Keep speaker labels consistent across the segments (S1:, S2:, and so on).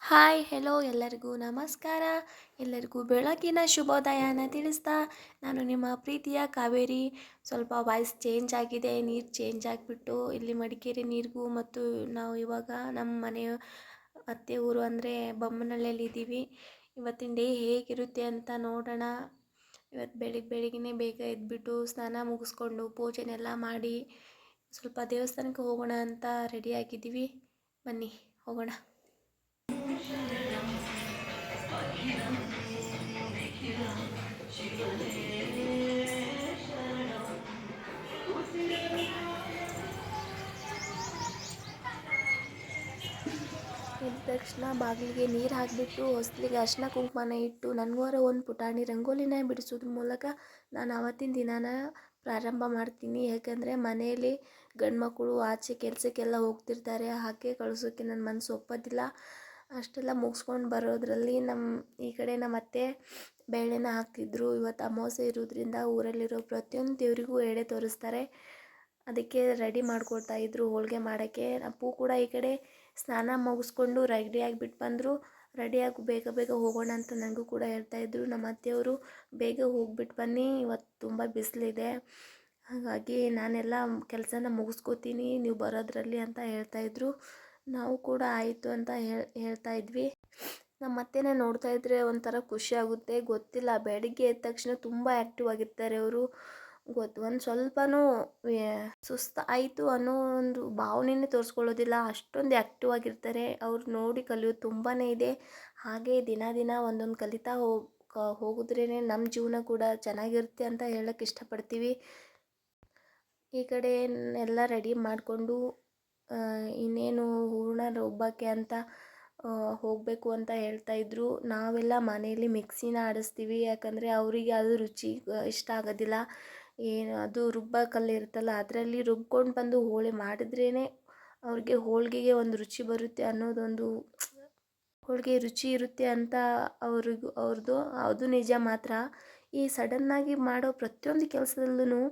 S1: Hi hello ಎಲ್ಲರಿಗೂ ನಮಸ್ಕಾರ. ಎಲ್ಲರಿಗೂ ಬೆಳಗಿನ ಶುಭೋದಯನ ತಿಳಿಸ್ತಾ ನಾನು ನಿಮ್ಮ ಪ್ರೀತಿಯ ಕಾವೇರಿ. ಸ್ವಲ್ಪ ವಾಯ್ಸ್ ಚೇಂಜ್ ಆಗಿದೆ, ನೀರು ಚೇಂಜ್ ಆಗಿಬಿಟ್ಟು ಇಲ್ಲಿ ಮಡಿಕೇರಿ ನೀರಿಗೂ ಮತ್ತು ನಾವು ಇವಾಗ ನಮ್ಮ ಮನೆ ಅತ್ತೆ ಊರು ಅಂದರೆ ಬೊಮ್ಮನಹಳ್ಳಿಯಲ್ಲಿ ಇದ್ದೀವಿ. ಇವತ್ತಿನ ಡೇ ಹೇಗಿರುತ್ತೆ ಅಂತ ನೋಡೋಣ. ಇವತ್ತು ಬೆಳಿಗ್ಗೆ ಬೇಗ ಎದ್ಬಿಟ್ಟು ಸ್ನಾನ ಮುಗಿಸ್ಕೊಂಡು ಪೂಜೆನೆಲ್ಲ ಮಾಡಿ ಸ್ವಲ್ಪ ದೇವಸ್ಥಾನಕ್ಕೆ ಹೋಗೋಣ ಅಂತ ರೆಡಿಯಾಗಿದ್ದೀವಿ. ಬನ್ನಿ ಹೋಗೋಣ. ಎದ್ದ ತಕ್ಷಣ ಬಾಗಿಲಿಗೆ ನೀರು ಹಾಕಿಬಿಟ್ಟು ಹೊಸ್ಲಿಗೆ ಅರಿಶಿನ ಕುಂಕುಮನ ಇಟ್ಟು ನನಗೋರ ಒಂದು ಪುಟಾಣಿ ರಂಗೋಲಿನ ಬಿಡಿಸೋದ್ರ ಮೂಲಕ ನಾನು ಆವತ್ತಿನ ದಿನಾನ ಪ್ರಾರಂಭ ಮಾಡ್ತೀನಿ. ಯಾಕಂದರೆ ಮನೆಯಲ್ಲಿ ಗಂಡು ಮಕ್ಕಳು ಆಚೆ ಕೆಲಸಕ್ಕೆಲ್ಲ ಹೋಗ್ತಿರ್ತಾರೆ, ಹಾಗೆ ಕಳಿಸೋಕ್ಕೆ ನನ್ನ ಮನಸ್ಸು ಒಪ್ಪೋದಿಲ್ಲ. ಅಷ್ಟೆಲ್ಲ ಮುಗಿಸ್ಕೊಂಡು ಬರೋದ್ರಲ್ಲಿ ಈ ಕಡೆ ನಮ್ಮ ಅತ್ತೆ ಬೇಳೆನ ಹಾಕ್ತಿದ್ರು. ಇವತ್ತು ಅಮಾವಾಸ್ಯೆ ಇರೋದ್ರಿಂದ ಊರಲ್ಲಿರೋ ಪ್ರತಿಯೊಂದು ದೇವರಿಗೂ ಎಡೆ ತೋರಿಸ್ತಾರೆ, ಅದಕ್ಕೆ ರೆಡಿ ಮಾಡ್ಕೊಳ್ತಾಯಿದ್ರು ಹೋಳಿಗೆ ಮಾಡೋಕ್ಕೆ. ಅಪ್ಪು ಕೂಡ ಈ ಕಡೆ ಸ್ನಾನ ಮುಗಿಸ್ಕೊಂಡು ರೆಡಿಯಾಗಿ ಬಿಟ್ಟು ಬಂದರು. ರೆಡಿಯಾಗಿ ಬೇಗ ಬೇಗ ಹೋಗೋಣ ಅಂತ ನನಗೂ ಕೂಡ ಹೇಳ್ತಾಯಿದ್ರು. ನಮ್ಮ ಅತ್ತೆಯವರು ಬೇಗ ಹೋಗ್ಬಿಟ್ಟು ಬನ್ನಿ, ಇವತ್ತು ತುಂಬ ಬಿಸಿಲಿದೆ, ಹಾಗಾಗಿ ನಾನೆಲ್ಲ ಕೆಲಸನ ಮುಗಿಸ್ಕೋತೀನಿ, ನೀವು ಬರೋದ್ರಲ್ಲಿ ಅಂತ ಹೇಳ್ತಾಯಿದ್ರು. ನಾವು ಕೂಡ ಆಯಿತು ಅಂತ ಹೇಳ್ತಾಯಿದ್ವಿ. ನಮ್ಮ ಅತ್ತೆನೇ ನೋಡ್ತಾ ಇದ್ದರೆ ಒಂಥರ ಖುಷಿ ಆಗುತ್ತೆ. ಗೊತ್ತಿಲ್ಲ, ಬೆಳಗ್ಗೆ ಎದ್ದ ತಕ್ಷಣ ತುಂಬ ಆ್ಯಕ್ಟಿವ್ ಆಗಿರ್ತಾರೆ ಅವರು. ಒಂದು ಸ್ವಲ್ಪನೂ ಸುಸ್ತು ಆಯಿತು ಅನ್ನೋ ಒಂದು ಭಾವನೆನೇ ತೋರಿಸ್ಕೊಳ್ಳೋದಿಲ್ಲ, ಅಷ್ಟೊಂದು ಆ್ಯಕ್ಟಿವ್ ಆಗಿರ್ತಾರೆ. ಅವ್ರು ನೋಡಿ ಕಲಿಯೋದು ತುಂಬಾ ಇದೆ. ಹಾಗೆ ದಿನ ಒಂದೊಂದು ಕಲಿತಾ ಹೋಗಿದ್ರೇ ನಮ್ಮ ಜೀವನ ಕೂಡ ಚೆನ್ನಾಗಿರುತ್ತೆ ಅಂತ ಹೇಳೋಕ್ಕೆ ಇಷ್ಟಪಡ್ತೀವಿ. ಈ ಕಡೆ ಎಲ್ಲ ರೆಡಿ ಮಾಡಿಕೊಂಡು ಇನ್ನೇನು ಹೂರಣ ರುಬ್ಬಕ್ಕೆ ಅಂತ ಹೋಗಬೇಕು ಅಂತ ಹೇಳ್ತಾಯಿದ್ರು. ನಾವೆಲ್ಲ ಮನೆಯಲ್ಲಿ ಮಿಕ್ಸಿನ ಆಡಿಸ್ತೀವಿ, ಯಾಕಂದರೆ ಅವರಿಗೆ ಅದು ರುಚಿ ಇಷ್ಟ ಆಗೋದಿಲ್ಲ. ಅದು ರುಬ್ಬೋ ಕಲ್ಲು ಇರುತ್ತಲ್ಲ, ಅದರಲ್ಲಿ ರುಬ್ಕೊಂಡು ಬಂದು ಹೋಳಿ ಮಾಡಿದ್ರೇ ಅವ್ರಿಗೆ ಹೋಳಿಗೆಗೆ ಒಂದು ರುಚಿ ಬರುತ್ತೆ ಅನ್ನೋದೊಂದು, ಹೋಳಿಗೆ ರುಚಿ ಇರುತ್ತೆ ಅಂತ ಅವ್ರದ್ದು ಅದು ನಿಜ ಮಾತ್ರ. ಈ ಸಡನ್ನಾಗಿ ಮಾಡೋ ಪ್ರತಿಯೊಂದು ಕೆಲಸದಲ್ಲೂ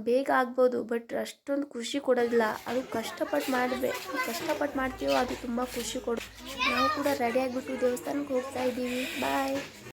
S1: ಬೇಗ ಆಗ್ಬೋದು, ಬಟ್ ಅಷ್ಟೊಂದು ಖುಷಿ ಕೊಡೋದಿಲ್ಲ. ಅದು ಕಷ್ಟಪಟ್ಟು ಮಾಡ್ತೀವೋ ಅದು ತುಂಬ ಖುಷಿ ಕೊಡು. ನಾವು ಕೂಡ ರೆಡಿ ಆಗಿಬಿಟ್ಟು ದೇವಸ್ಥಾನಕ್ಕೆ ಹೋಗ್ತಾ ಇದ್ದೀವಿ. ಬಾಯ್.